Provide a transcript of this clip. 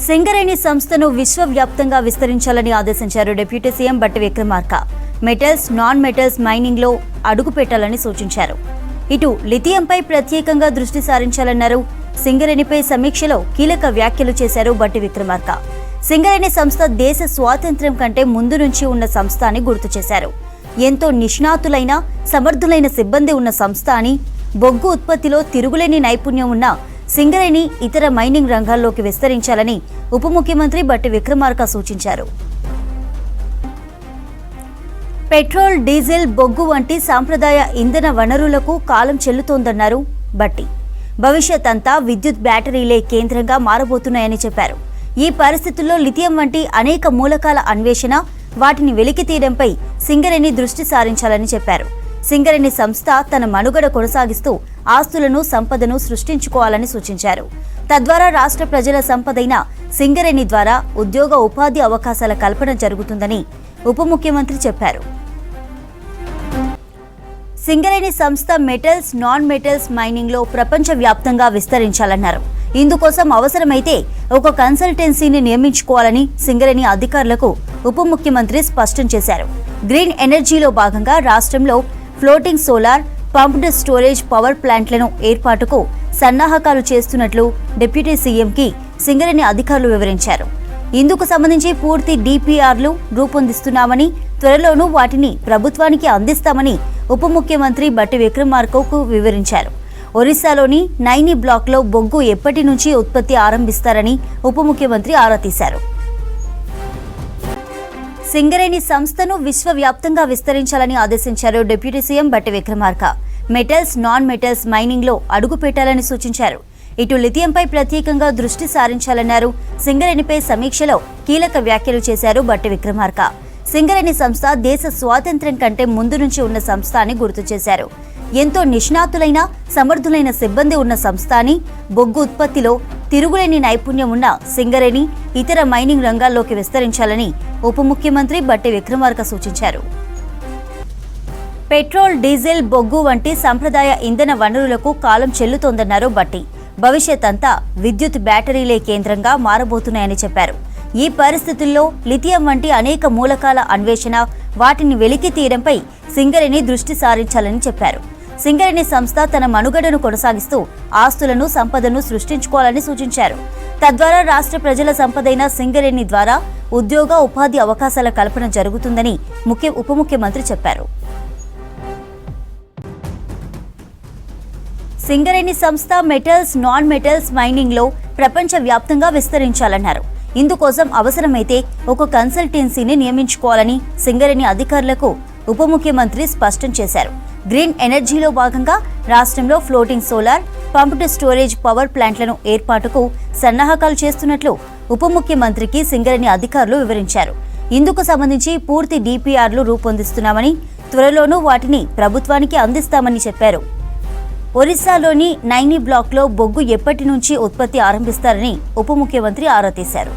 సింగరేణి సంస్థను విశ్వవ్యాప్తంగా విస్తరించాలని ఆదేశించారు డిప్యూటీ సీఎం బట్టి Vikramarka. Metals, non metals mining లో అడుగు పెట్టాలని సూచించారు. ఇటు లిథియంపై ప్రత్యేకంగా దృష్టి సారించాలన్నారు. సింగరేణిపై సమీక్షలో కీలక వ్యాఖ్యలు చేశారు బట్టి విక్రమార్క. సింగరేణి సంస్థ దేశ స్వాతంత్ర్యం కంటే ముందు నుంచి ఉన్న సంస్థ అని గుర్తు చేశారు. ఎంతో నిష్ణాతులైన, సమర్థులైన సిబ్బంది ఉన్న సంస్థ అని, బొగ్గు ఉత్పత్తిలో తిరుగులేని నైపుణ్యం ఉన్న సింగరేణి ఇతర మైనింగ్ రంగాల్లోకి విస్తరించాలని ఉప ముఖ్యమంత్రి బట్టి విక్రమార్క సూచించారు. పెట్రోల్, డీజిల్, బొగ్గు వంటి సాంప్రదాయ ఇంధన వనరులకు కాలం చెల్లుతోందన్నారు బట్టి. భవిష్యత్ అంతా విద్యుత్ బ్యాటరీలే కేంద్రంగా మారబోతున్నాయని చెప్పారు. ఈ పరిస్థితుల్లో లిథియం వంటి అనేక మూలకాల అన్వేషణ, వాటిని వెలికితీయడంపై సింగరేణి దృష్టి సారించాలని చెప్పారు. సింగరేణి సంస్థ తన మనుగడ కొనసాగిస్తూ ఆస్తులను, సంపదను సృష్టించుకోవాలని సూచించారు. తద్వారా రాష్ట్ర ప్రజల సంపదైన సింగరేణి ద్వారా ఉద్యోగ, ఉపాధి అవకాశాల కల్పన జరుగుతుందని ఉప ముఖ్యమంత్రి చెప్పారు. సింగరేణి సంస్థ మెటల్స్, నాన్ మెటల్స్ మైనింగ్ లో ప్రపంచ వ్యాప్తంగా విస్తరించాలన్నారు. ఇందుకోసం అవసరమైతే ఒక కన్సల్టెన్సీని నియమించుకోవాలని సింగరేణి అధికారులకు ఉప ముఖ్యమంత్రి స్పష్టం చేశారు. గ్రీన్ ఎనర్జీలో భాగంగా రాష్ట్రంలో floating solar, pumped storage power ప్లాంట్లను ఏర్పాటుకు సన్నాహకాలు చేస్తున్నట్లు డిప్యూటీ సీఎంకి సింగరేణి అధికారులు వివరించారు. ఇందుకు సంబంధించి పూర్తి డిపిఆర్లు రూపొందిస్తున్నామని, త్వరలోనూ వాటిని ప్రభుత్వానికి అందిస్తామని ఉప ముఖ్యమంత్రి బట్టి విక్రమార్కకు వివరించారు. ఒరిస్సాలోని నైని బ్లాక్లో బొగ్గు ఎప్పటి నుంచి ఉత్పత్తి ఆరంభిస్తారని ఉప ముఖ్యమంత్రి ఆరా తీశారు. సింగరేణి సంస్థను విశ్వవ్యాప్తంగా విస్తరించాలని ఆదేశించారు డిప్యూటీ సీఎం బట్టి Vikramarka. Metals, non metals mining లో అడుగు పెట్టాలని సూచించారు. ఇటు లిథియంపై ప్రత్యేకంగా దృష్టి సారించాలన్నారు. సింగరేణిపై సమీక్షలో కీలక వ్యాఖ్యలు చేశారు బట్టి విక్రమార్క. సింగరేణి సంస్థ దేశ స్వాతంత్ర్యం కంటే ముందు నుంచి ఉన్న సంస్థ అని గుర్తు చేశారు. ఎంతో నిష్ణాతులైన, సమర్థులైన సిబ్బంది ఉన్న సంస్థ అని, బొగ్గు ఉత్పత్తిలో తిరుగులేని నైపుణ్యం ఉన్న సింగరేణి ఇతర మైనింగ్ రంగాల్లోకి విస్తరించాలని ఉప ముఖ్యమంత్రి బట్టి విక్రమార్క సూచించారు. పెట్రోల్, డీజిల్, బొగ్గు వంటి సంప్రదాయ ఇంధన వనరులకు కాలం చెల్లుతోందన్నారు బట్టి. భవిష్యత్ అంతా విద్యుత్ బ్యాటరీలే కేంద్రంగా మారబోతున్నాయని చెప్పారు. ఈ పరిస్థితుల్లో లిథియం వంటి అనేక మూలకాల అన్వేషణ, వాటిని వెలికి తీయడంపై సింగరేణి దృష్టి సారించాలని చెప్పారు. సింగరేణి సంస్థ తన మనుగడను కొనసాగిస్తూ ఆస్తులను, సంపదను సృష్టించుకోవాలని సూచించారు. తద్వారా రాష్ట్ర ప్రజల సంపదైన సింగరేణి ద్వారా ఉద్యోగ, ఉపాధి అవకాశాల కల్పన జరుగుతుందని ఉప ముఖ్యమంత్రి చెప్పారు. సింగరేణి సంస్థ మెటల్స్, నాన్ మెటల్స్ మైనింగ్ లో ప్రపంచ వ్యాప్తంగా విస్తరించాలన్నారు. ఇందుకోసం అవసరమైతే ఒక కన్సల్టెన్సీని నియమించుకోవాలని సింగరేణి అధికారులకు ఉప ముఖ్యమంత్రి స్పష్టం చేశారు. గ్రీన్ ఎనర్జీలో భాగంగా రాష్ట్రంలో floating solar, pumped storage power ప్లాంట్లను ఏర్పాటుకు సన్నాహకాలు చేస్తున్నట్లు ఉప ముఖ్యమంత్రికి సింగరేణి అధికారులు వివరించారు. ఇందుకు సంబంధించి పూర్తి డిపిఆర్లు రూపొందిస్తున్నామని, త్వరలోనూ వాటిని ప్రభుత్వానికి అందిస్తామని చెప్పారు. ఒరిస్సాలోని నైని బ్లాక్లో బొగ్గు ఎప్పటి నుంచి ఉత్పత్తి ఆరంభిస్తారని ఉప ముఖ్యమంత్రి ఆరా తీశారు.